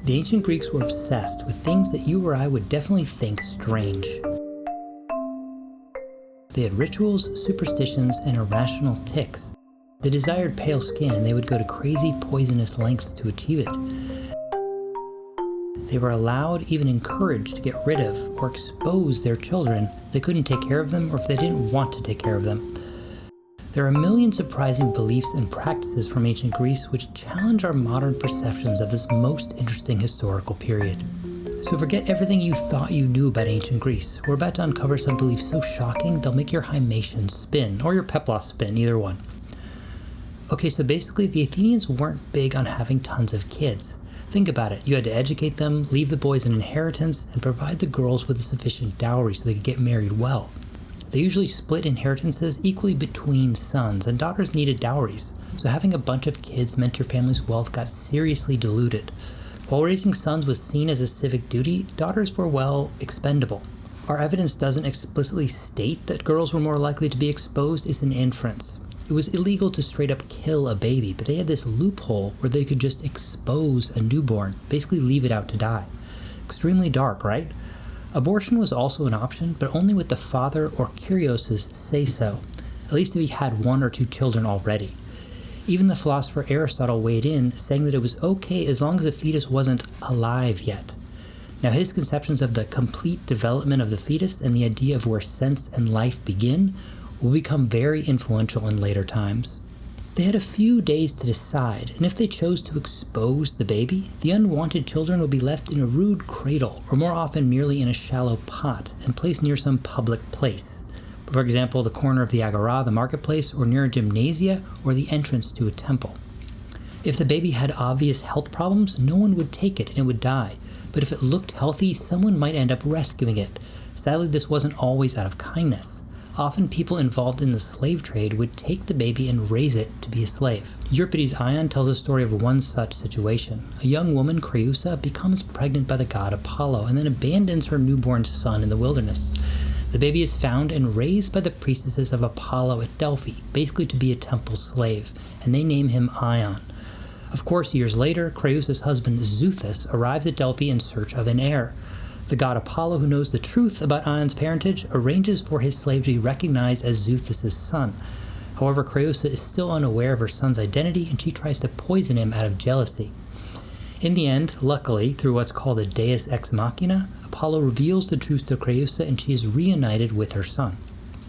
The ancient Greeks were obsessed with things that you or I would definitely think strange. They had rituals, superstitions, and irrational tics. They desired pale skin, and they would go to crazy, poisonous lengths to achieve it. They were allowed, even encouraged, to get rid of or expose their children if they couldn't take care of them or if they didn't want to take care of them. There are a million surprising beliefs and practices from ancient Greece which challenge our modern perceptions of this most interesting historical period. So forget everything you thought you knew about ancient Greece. We're about to uncover some beliefs so shocking they'll make your Hymatian spin, or your Peplos spin, either one. Okay, so basically the Athenians weren't big on having tons of kids. Think about it. You had to educate them, leave the boys an inheritance, and provide the girls with a sufficient dowry so they could get married well. They usually split inheritances equally between sons, and daughters needed dowries, so having a bunch of kids meant your family's wealth got seriously diluted. While raising sons was seen as a civic duty, daughters were, well, expendable. Our evidence doesn't explicitly state that girls were more likely to be exposed, it's an inference. It was illegal to straight up kill a baby, but they had this loophole where they could just expose a newborn, basically leave it out to die. Extremely dark, right? Abortion was also an option, but only with the father or Kyrios' say-so, at least if he had 1 or 2 children already. Even the philosopher Aristotle weighed in, saying that it was okay as long as the fetus wasn't alive yet. Now his conceptions of the complete development of the fetus and the idea of where sense and life begin will become very influential in later times. They had a few days to decide, and if they chose to expose the baby, the unwanted children would be left in a rude cradle, or more often merely in a shallow pot, and placed near some public place. For example, the corner of the agora, the marketplace, or near a gymnasia, or the entrance to a temple. If the baby had obvious health problems, no one would take it and it would die. But if it looked healthy, someone might end up rescuing it. Sadly, this wasn't always out of kindness. Often people involved in the slave trade would take the baby and raise it to be a slave. Euripides' Ion tells a story of one such situation. A young woman, Creusa, becomes pregnant by the god Apollo and then abandons her newborn son in the wilderness. The baby is found and raised by the priestesses of Apollo at Delphi, basically to be a temple slave, and they name him Ion. Of course, years later, Creusa's husband Xuthus arrives at Delphi in search of an heir. The god Apollo, who knows the truth about Ion's parentage, arranges for his slave to be recognized as Xuthus' son. However, Creusa is still unaware of her son's identity, and she tries to poison him out of jealousy. In the end, luckily, through what's called a deus ex machina, Apollo reveals the truth to Creusa and she is reunited with her son.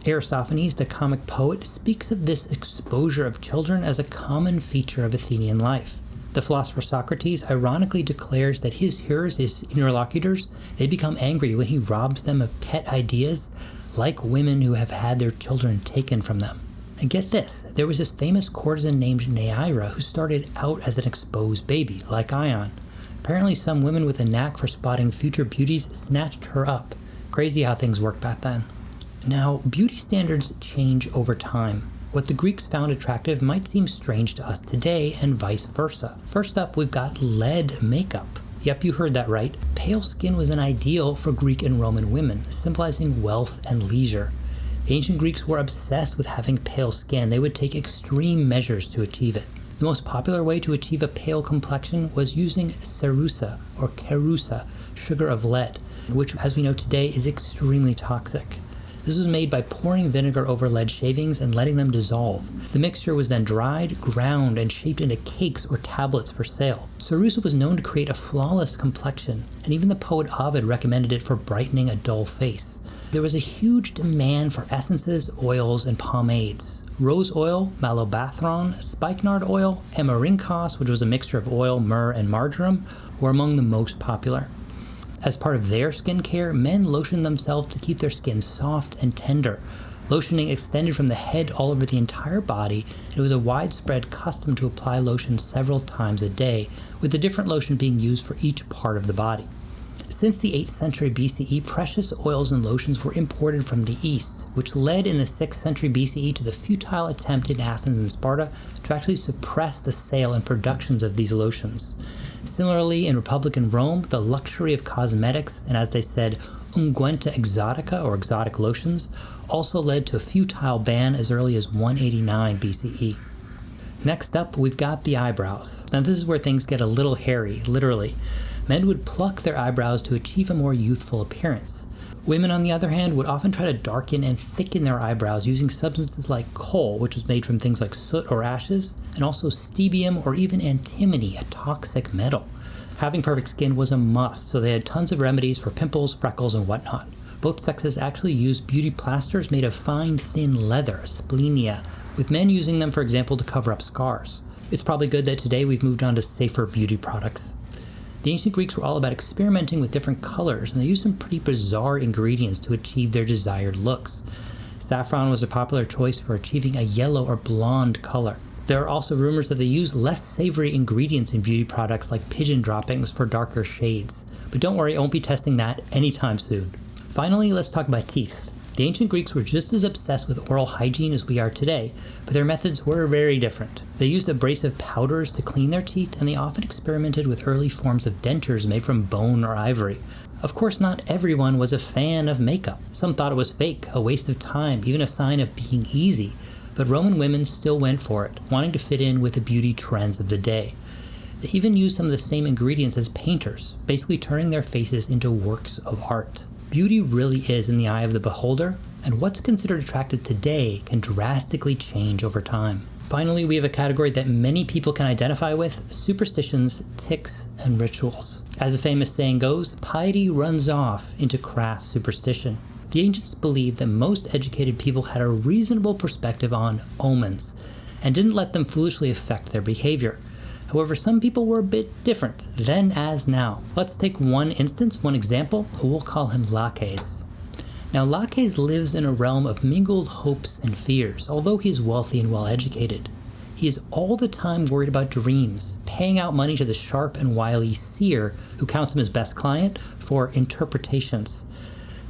Aristophanes, the comic poet, speaks of this exposure of children as a common feature of Athenian life. The philosopher Socrates ironically declares that his hearers, his interlocutors, they become angry when he robs them of pet ideas, like women who have had their children taken from them. And get this, there was this famous courtesan named Neaira who started out as an exposed baby, like Ion. Apparently some women with a knack for spotting future beauties snatched her up. Crazy how things worked back then. Now, beauty standards change over time. What the Greeks found attractive might seem strange to us today, and vice versa. First up, we've got lead makeup. Yep, you heard that right. Pale skin was an ideal for Greek and Roman women, symbolizing wealth and leisure. The ancient Greeks were obsessed with having pale skin. They would take extreme measures to achieve it. The most popular way to achieve a pale complexion was using cerussa, or kerusa, sugar of lead, which, as we know today, is extremely toxic. This was made by pouring vinegar over lead shavings and letting them dissolve. The mixture was then dried, ground, and shaped into cakes or tablets for sale. Cerussa was known to create a flawless complexion, and even the poet Ovid recommended it for brightening a dull face. There was a huge demand for essences, oils, and pomades. Rose oil, malobathron, spikenard oil, and marinkos, which was a mixture of oil, myrrh, and marjoram, were among the most popular. As part of their skincare, men lotioned themselves to keep their skin soft and tender. Lotioning extended from the head all over the entire body, and it was a widespread custom to apply lotion several times a day, with a different lotion being used for each part of the body. Since the 8th century BCE, precious oils and lotions were imported from the East, which led in the 6th century BCE to the futile attempt in Athens and Sparta to actually suppress the sale and productions of these lotions. Similarly, in Republican Rome, the luxury of cosmetics, and as they said, unguenta exotica, or exotic lotions, also led to a futile ban as early as 189 BCE. Next up, we've got the eyebrows. Now this is where things get a little hairy, literally. Men would pluck their eyebrows to achieve a more youthful appearance. Women, on the other hand, would often try to darken and thicken their eyebrows using substances like coal, which was made from things like soot or ashes, and also stebium or even antimony, a toxic metal. Having perfect skin was a must, so they had tons of remedies for pimples, freckles, and whatnot. Both sexes actually used beauty plasters made of fine, thin leather, splenia, with men using them, for example, to cover up scars. It's probably good that today we've moved on to safer beauty products. The ancient Greeks were all about experimenting with different colors, and they used some pretty bizarre ingredients to achieve their desired looks. Saffron was a popular choice for achieving a yellow or blonde color. There are also rumors that they used less savory ingredients in beauty products like pigeon droppings for darker shades. But don't worry, I won't be testing that anytime soon. Finally, let's talk about teeth. The ancient Greeks were just as obsessed with oral hygiene as we are today, but their methods were very different. They used abrasive powders to clean their teeth, and they often experimented with early forms of dentures made from bone or ivory. Of course, not everyone was a fan of makeup. Some thought it was fake, a waste of time, even a sign of being easy. But Roman women still went for it, wanting to fit in with the beauty trends of the day. They even used some of the same ingredients as painters, basically turning their faces into works of art. Beauty really is in the eye of the beholder, and what's considered attractive today can drastically change over time. Finally, we have a category that many people can identify with: superstitions, ticks, and rituals. As a famous saying goes, piety runs off into crass superstition. The ancients believed that most educated people had a reasonable perspective on omens, and didn't let them foolishly affect their behavior. However, some people were a bit different, then as now. Let's take one example, we'll call him Laches. Now, Laches lives in a realm of mingled hopes and fears, although he is wealthy and well educated. He is all the time worried about dreams, paying out money to the sharp and wily seer, who counts him as best client, for interpretations.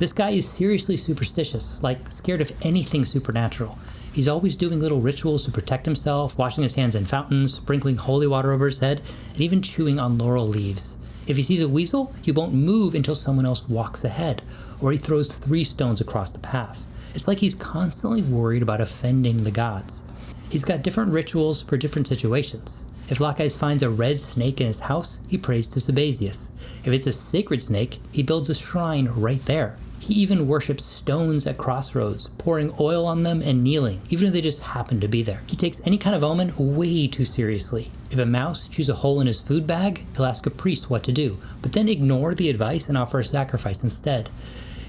This guy is seriously superstitious, like scared of anything supernatural. He's always doing little rituals to protect himself, washing his hands in fountains, sprinkling holy water over his head, and even chewing on laurel leaves. If he sees a weasel, he won't move until someone else walks ahead, or he throws 3 stones across the path. It's like he's constantly worried about offending the gods. He's got different rituals for different situations. If Laches finds a red snake in his house, he prays to Sabazius. If it's a sacred snake, he builds a shrine right there. He even worships stones at crossroads, pouring oil on them and kneeling, even if they just happen to be there. He takes any kind of omen way too seriously. If a mouse chews a hole in his food bag, he'll ask a priest what to do, but then ignore the advice and offer a sacrifice instead.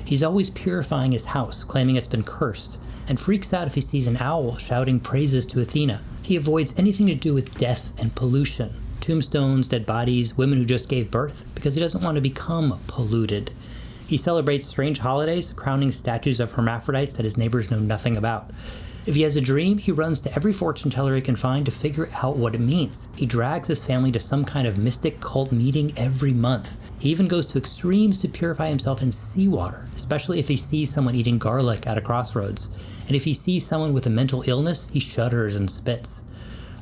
He's always purifying his house, claiming it's been cursed, and freaks out if he sees an owl shouting praises to Athena. He avoids anything to do with death and pollution, tombstones, dead bodies, women who just gave birth, because he doesn't want to become polluted. He celebrates strange holidays, crowning statues of hermaphrodites that his neighbors know nothing about. If he has a dream, he runs to every fortune teller he can find to figure out what it means. He drags his family to some kind of mystic cult meeting every month. He even goes to extremes to purify himself in seawater, especially if he sees someone eating garlic at a crossroads. And if he sees someone with a mental illness, he shudders and spits.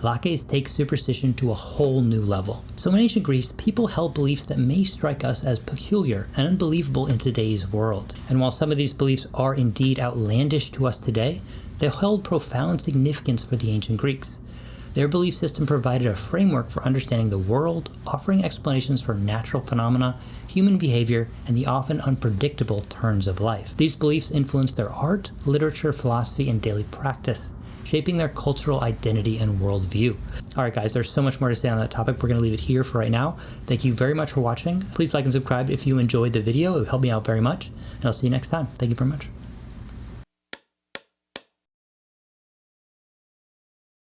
Laches takes superstition to a whole new level. So in ancient Greece, people held beliefs that may strike us as peculiar and unbelievable in today's world. And while some of these beliefs are indeed outlandish to us today, they held profound significance for the ancient Greeks. Their belief system provided a framework for understanding the world, offering explanations for natural phenomena, human behavior, and the often unpredictable turns of life. These beliefs influenced their art, literature, philosophy, and daily practice, shaping their cultural identity and worldview. Alright guys, there's so much more to say on that topic. We're going to leave it here for right now. Thank you very much for watching. Please like and subscribe if you enjoyed the video. It would help me out very much. And I'll see you next time. Thank you very much.